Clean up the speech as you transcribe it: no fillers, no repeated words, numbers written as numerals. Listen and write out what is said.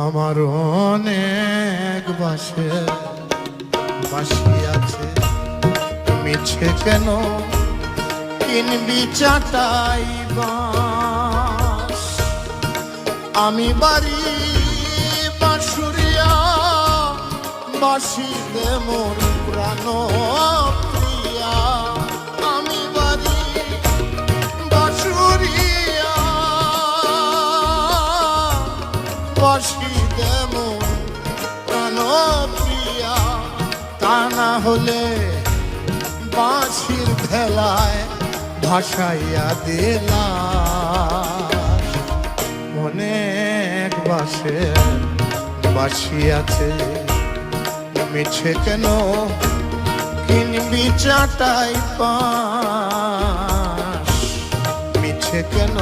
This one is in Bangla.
আমার অনেক বাসি আছে, মিছে কেন কিনবি চাটাই বাঁশ। আমি বাড়ি বাঁশুরিয়া, বাঁশিতে মোর প্রাণ প্রিয়া। আমি বাড়ি বাঁশুরিয়া, বাঁশিতে মোর প্রাণ প্রিয়া। তা না হলে বাঁশির ভেলায় ভাসাইয়া দিলা। অনেক বাসি আছে, মিছে কেন কিনবি চাটাই পাশ। মিছে কেন